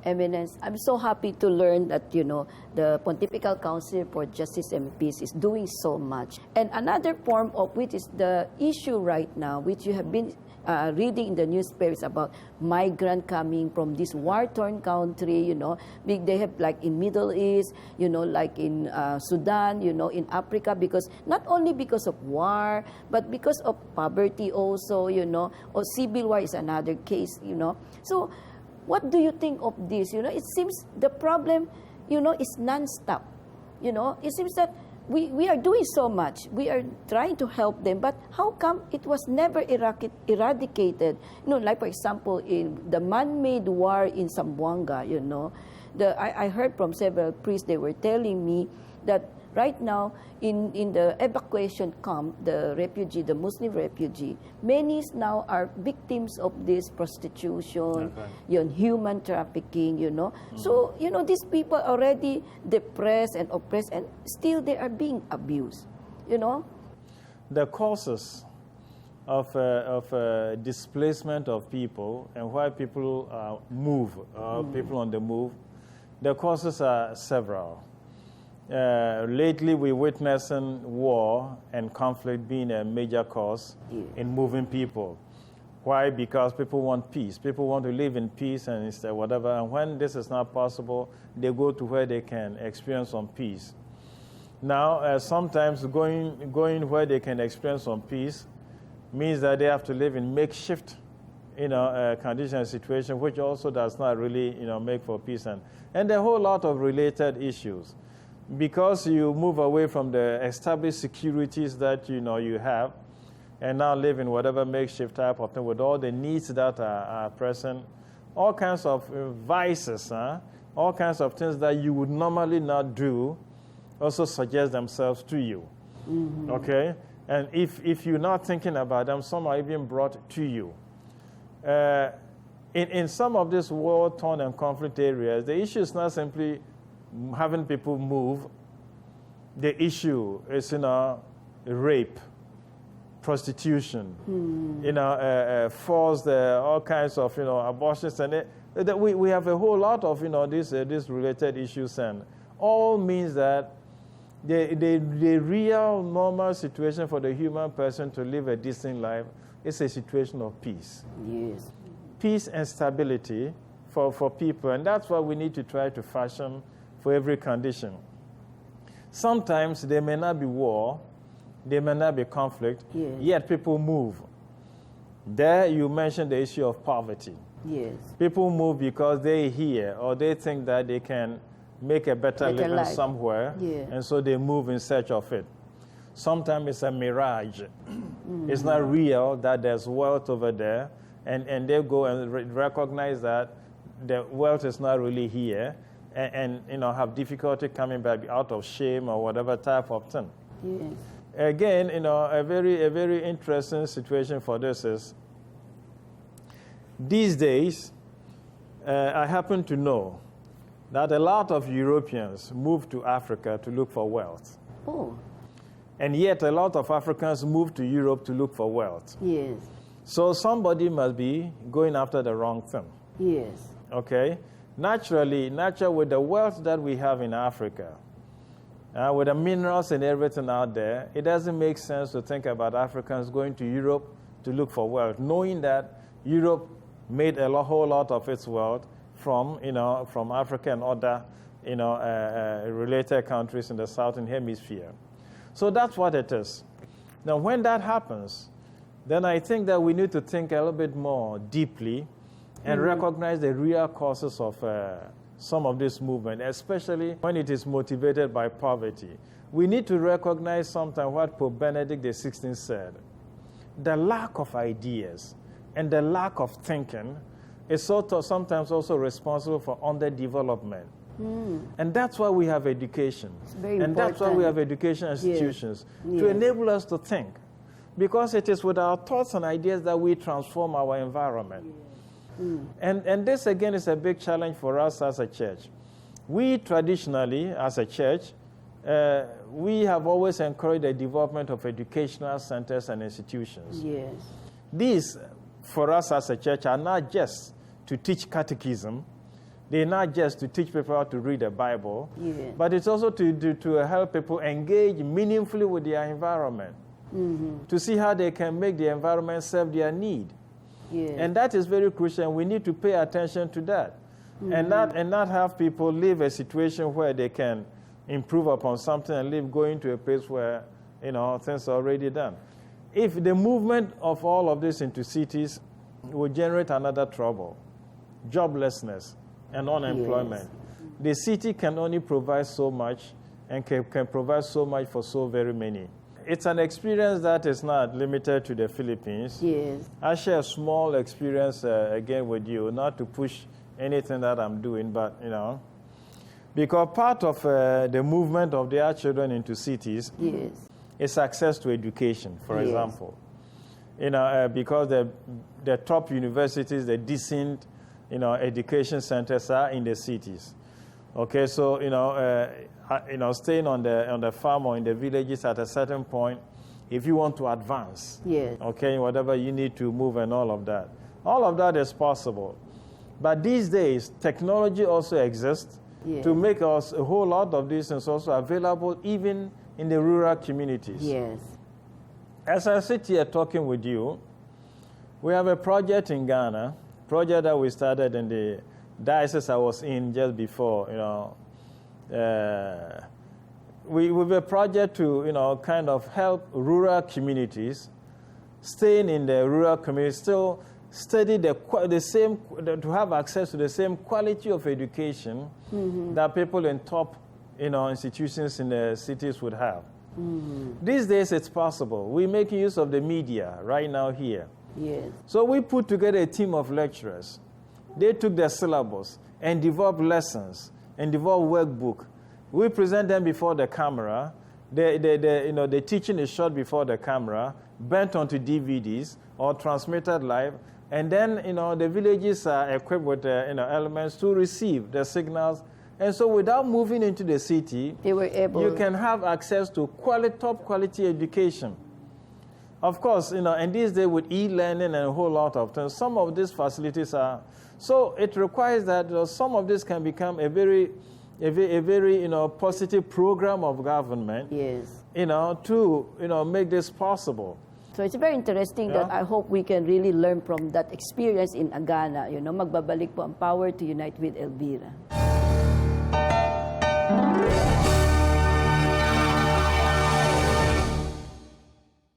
Eminence, I'm so happy to learn that, the Pontifical Council for Justice and Peace is doing so much. And another form of which is the issue right now, which you have been reading in the newspapers about migrant coming from this war-torn country, they have like in Middle East, like in Sudan, in Africa, because not only because of war, but because of poverty also, or civil war is another case, So what do you think of this? It seems the problem, is non-stop. It seems that we are doing so much. We are trying to help them, but how come it was never eradicated? Like for example, in the man-made war in Zamboanga, I heard from several priests, they were telling me that right now in the evacuation camp, the Muslim refugee, many now are victims of this prostitution, human trafficking, So, these people are already depressed and oppressed, and still they are being abused, The causes of displacement of people and why people move, people on the move, the causes are several. Lately, we're witnessing war and conflict being a major cause in moving people. Why? Because people want peace. People want to live in peace and whatever. And when this is not possible, they go to where they can experience some peace. Now, sometimes going where they can experience some peace means that they have to live in makeshift, condition and situation, which also does not really, make for peace and a whole lot of related issues. Because you move away from the established securities that you have, and now live in whatever makeshift type of thing with all the needs that are present, all kinds of vices, all kinds of things that you would normally not do, also suggest themselves to you. Mm-hmm. Okay, and if you're not thinking about them, some are even brought to you. In some of these war-torn and conflict areas, the issue is not simply having people move. The issue is, rape, prostitution, forced, all kinds of, abortions, and we have a whole lot of, these related issues, and all means that the real normal situation for the human person to live a decent life is a situation of peace. Yes. Peace and stability for people, and that's what we need to try to fashion for every condition. Sometimes there may not be war, there may not be conflict, yet people move. There you mentioned the issue of poverty. Yes. People move because they hear or they think that they can make a better living life somewhere, and so they move in search of it. Sometimes it's a mirage. It's not real that there's wealth over there, and they go and recognize that the wealth is not really here, and have difficulty coming back out of shame or whatever type of thing. Yes. Again, a very interesting situation for this is these days, I happen to know that a lot of Europeans move to Africa to look for wealth. Oh. And yet a lot of Africans move to Europe to look for wealth. Yes. So somebody must be going after the wrong thing. Yes. Okay? Naturally, with the wealth that we have in Africa, with the minerals and everything out there, it doesn't make sense to think about Africans going to Europe to look for wealth, knowing that Europe made a whole lot of its wealth from Africa and other, related countries in the Southern Hemisphere. So that's what it is. Now, when that happens, then I think that we need to think a little bit more deeply and recognize the real causes of some of this movement, especially when it is motivated by poverty. We need to recognize sometimes what Pope Benedict XVI said. The lack of ideas and the lack of thinking is sometimes also responsible for underdevelopment. And that's why we have education. And that's why we have education institutions, to enable us to think. Because it is with our thoughts and ideas that we transform our environment. And this, again, is a big challenge for us as a church. We traditionally, as a church, we have always encouraged the development of educational centers and institutions. Yes. These, for us as a church, are not just to teach catechism, They're not just to teach people how to read the Bible, Yeah. but it's also to help people engage meaningfully with their environment, to see how they can make the environment serve their need. Yeah. And that is very crucial, and we need to pay attention to that. And not have people live a situation where they can improve upon something and live going to a place where, things are already done. If the movement of all of this into cities will generate another trouble, joblessness and unemployment. Yes. The city can only provide so much and can provide so much for so very many. It's an experience that is not limited to the Philippines. Yes. I share a small experience again with you, not to push anything that I'm doing, but, because part of the movement of their children into cities Yes. is access to education, for Yes. example. Because the top universities, the decent, education centers are in the cities. Okay, so, staying on the farm or in the villages at a certain point, if you want to advance, Yes. okay, whatever you need to move and all of that is possible. But these days, technology also exists Yes. to make us a whole lot of these things also available even in the rural communities. Yes. As I sit here talking with you, we have a project in Ghana, project that we started in the diocese I was in just before, we have a project to, kind of help rural communities, staying in the rural community, still study the same, to have access to the same quality of education that people in top, institutions in the cities would have. These days it's possible. We're making use of the media right now here. Yes. So we put together a team of lecturers. They took their syllabus and developed lessons and developed workbook. We present them before the camera. The teaching is shot before the camera, burnt onto DVDs or transmitted live. And then, the villages are equipped with, elements to receive the signals. And so without moving into the city, They were able. you can have access to top quality education. Of course, and these days with e-learning and a whole lot of things, some of these facilities are, so it requires that some of this can become a very positive program of government, Yes. to, make this possible. So it's very interesting that I hope we can really learn from that experience in Ghana. Magbabalik po ang Power to Unite with Elvira.